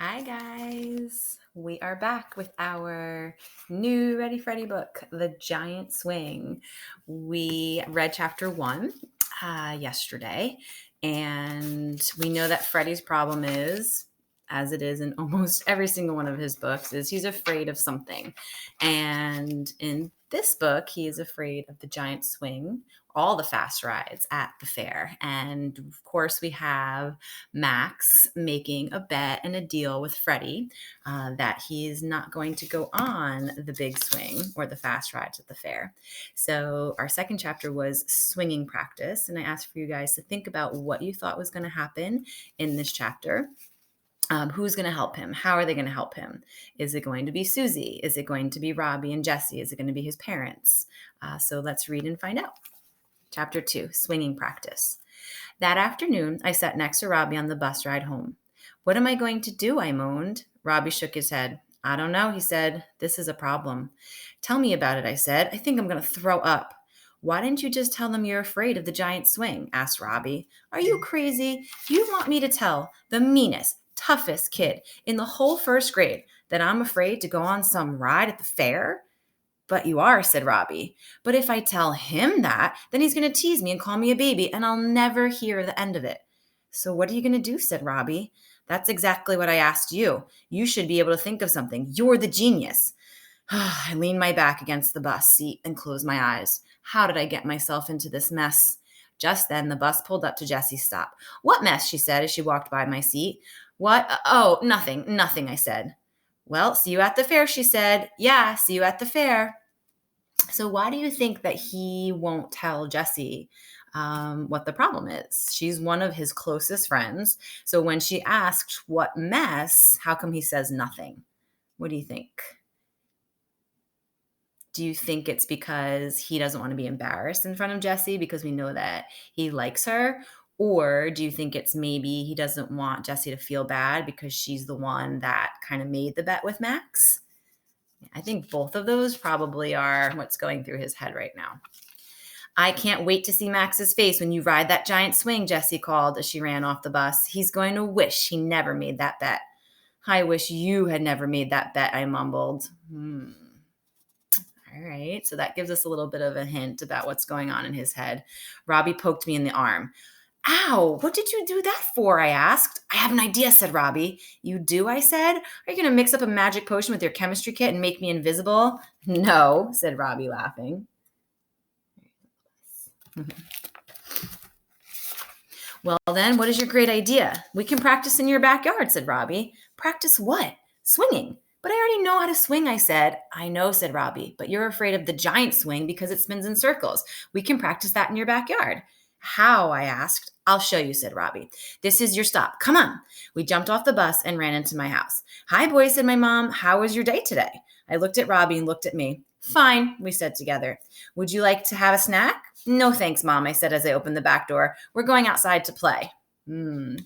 Hi guys, we are back with our new Ready Freddy book, The Giant Swing. We read chapter 1 yesterday, and we know that Freddy's problem is, as it is in almost every single one of his books, is he's afraid of something. And in this book, he is afraid of the giant swing, all the fast rides at the fair. And of course, we have Max making a bet and a deal with Freddie that he's not going to go on the big swing or the fast rides at the fair. So, our second chapter was swinging practice. And I asked for you guys to think about what you thought was going to happen in this chapter. Who's going to help him? How are they going to help him? Is it going to be Susie? Is it going to be Robbie and Jesse? Is it going to be his parents? So let's read and find out. Chapter 2, Swinging Practice. That afternoon, I sat next to Robbie on the bus ride home. What am I going to do? I moaned. Robbie shook his head. I don't know, he said. This is a problem. Tell me about it, I said. I think I'm going to throw up. Why didn't you just tell them you're afraid of the giant swing? Asked Robbie. Are you crazy? You want me to tell the meanest, toughest kid in the whole first grade that I'm afraid to go on some ride at the fair? But you are, said Robbie. But if I tell him that, then he's going to tease me and call me a baby, and I'll never hear the end of it. So what are you going to do? Said Robbie. That's exactly what I asked you. You should be able to think of something. You're the genius. I leaned my back against the bus seat and closed my eyes. How did I get myself into this mess? Just then, the bus pulled up to Jessie's stop. What mess? She said as she walked by my seat. What? Oh, nothing, I said. Well, see you at the fair, she said. Yeah, see you at the fair. So why do you think that he won't tell Jessie what the problem is? She's one of his closest friends. So when she asked what mess, how come he says nothing? What do you think? Do you think it's because he doesn't want to be embarrassed in front of Jessie because we know that he likes her? Or do you think it's maybe he doesn't want Jessie to feel bad because she's the one that kind of made the bet with Max? I think both of those probably are what's going through his head right now. I can't wait to see Max's face when you ride that giant swing, Jessie called as she ran off the bus. He's going to wish he never made that bet. I wish you had never made that bet, I mumbled. All right, so that gives us a little bit of a hint about what's going on in his head. Robbie poked me in the arm. Ow, what did you do that for? I asked. I have an idea, said Robbie. You do, I said. Are you going to mix up a magic potion with your chemistry kit and make me invisible? No, said Robbie, laughing. Well, then, what is your great idea? We can practice in your backyard, said Robbie. Practice what? Swinging. But I already know how to swing, I said. I know, said Robbie, but you're afraid of the giant swing because it spins in circles. We can practice that in your backyard. How? I asked. I'll show you, said Robbie. This is your stop. Come on. We jumped off the bus and ran into my house. Hi, boys, said my mom. How was your day today? I looked at Robbie and looked at me. Fine, we said together. Would you like to have a snack? No, thanks, Mom, I said as I opened the back door. We're going outside to play.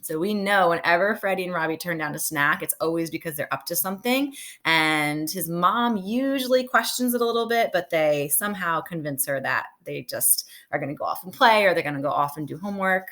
So we know whenever Freddie and Robbie turn down a snack, it's always because they're up to something. And his mom usually questions it a little bit, but they somehow convince her that they just are going to go off and play or they're going to go off and do homework.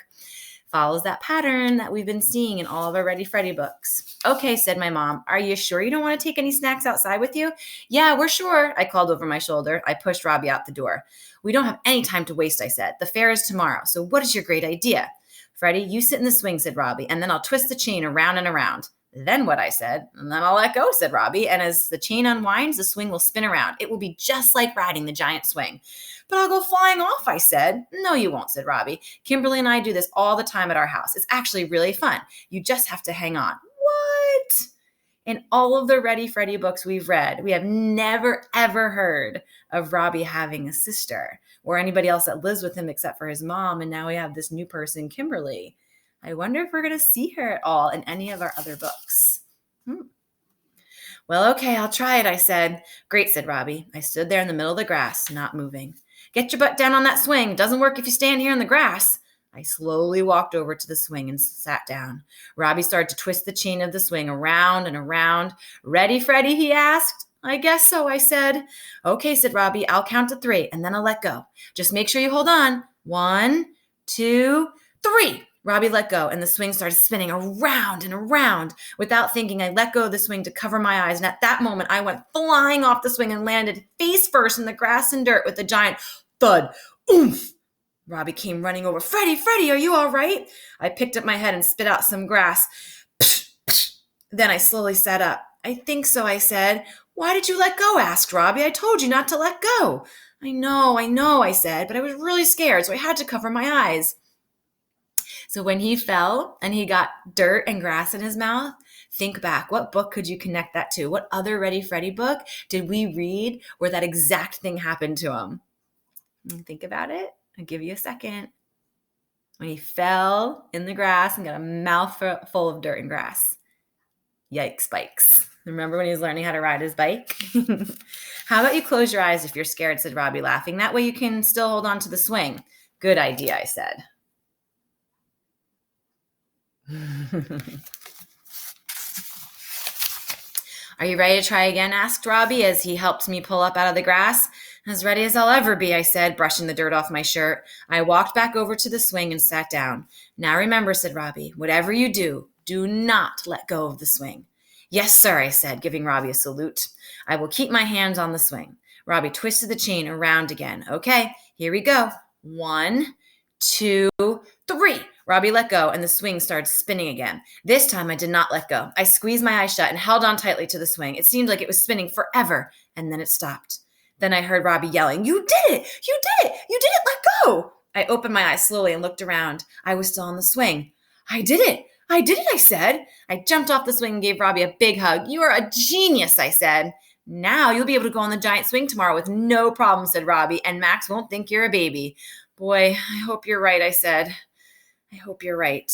Follows that pattern that we've been seeing in all of our Ready Freddy books. Okay, said my mom. Are you sure you don't want to take any snacks outside with you? Yeah, we're sure, I called over my shoulder. I pushed Robbie out the door. We don't have any time to waste, I said. The fair is tomorrow, so what is your great idea? Freddie, you sit in the swing, said Robbie, and then I'll twist the chain around and around. Then what, I said, and then I'll let go, said Robbie, and as the chain unwinds, the swing will spin around. It will be just like riding the giant swing. But I'll go flying off, I said. No, you won't, said Robbie. Kimberly and I do this all the time at our house. It's actually really fun. You just have to hang on. What? In all of the Ready Freddy books we've read, we have never, ever heard of Robbie having a sister or anybody else that lives with him except for his mom. And now we have this new person, Kimberly. I wonder if we're going to see her at all in any of our other books. Well, okay, I'll try it, I said. Great, said Robbie. I stood there in the middle of the grass, not moving. Get your butt down on that swing. It doesn't work if you stand here in the grass. I slowly walked over to the swing and sat down. Robbie started to twist the chain of the swing around and around. Ready, Freddie, he asked. I guess so, I said. Okay, said Robbie. I'll count to 3, and then I'll let go. Just make sure you hold on. 1, 2, 3. Robbie let go, and the swing started spinning around and around. Without thinking, I let go of the swing to cover my eyes, and at that moment, I went flying off the swing and landed face first in the grass and dirt with a giant thud. Oomph! Robbie came running over. Freddie, are you all right? I picked up my head and spit out some grass. Psh, psh. Then I slowly sat up. I think so, I said. Why did you let go? Asked Robbie. I told you not to let go. I know, I said, but I was really scared, so I had to cover my eyes. So when he fell and he got dirt and grass in his mouth, think back. What book could you connect that to? What other Ready Freddy book did we read where that exact thing happened to him? Think about it. I'll give you a second. When he fell in the grass and got a mouthful of dirt and grass. Yikes, bikes. Remember when he was learning how to ride his bike? How about you close your eyes if you're scared, said Robbie, laughing. That way you can still hold on to the swing. Good idea, I said. Are you ready to try again? Asked Robbie as he helped me pull up out of the grass. As ready as I'll ever be, I said, brushing the dirt off my shirt. I walked back over to the swing and sat down. Now remember, said Robbie, whatever you do, do not let go of the swing. Yes, sir, I said, giving Robbie a salute. I will keep my hands on the swing. Robbie twisted the chain around again. Okay, here we go. 1, 2, 3. Robbie let go, and the swing started spinning again. This time, I did not let go. I squeezed my eyes shut and held on tightly to the swing. It seemed like it was spinning forever, and then it stopped. Then I heard Robbie yelling, You did it! You did it! You did it! Let go! I opened my eyes slowly and looked around. I was still on the swing. I did it! I said. I jumped off the swing and gave Robbie a big hug. You are a genius, I said. Now you'll be able to go on the giant swing tomorrow with no problem, said Robbie, and Max won't think you're a baby. Boy, I hope you're right, I said. I hope you're right.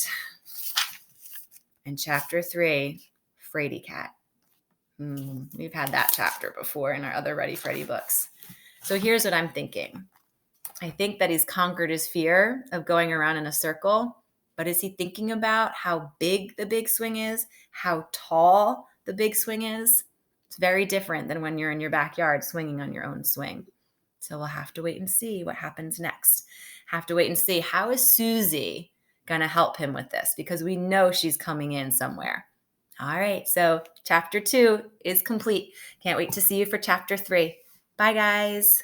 And chapter 3, Frady Cat. We've had that chapter before in our other Ready Freddy books. So here's what I'm thinking. I think that he's conquered his fear of going around in a circle, but is he thinking about how big the big swing is, how tall the big swing is? It's very different than when you're in your backyard swinging on your own swing. So we'll have to wait and see what happens next. Have to wait and see, how is Susie going to help him with this? Because we know she's coming in somewhere. All right, so chapter 2 is complete. Can't wait to see you for chapter 3. Bye, guys.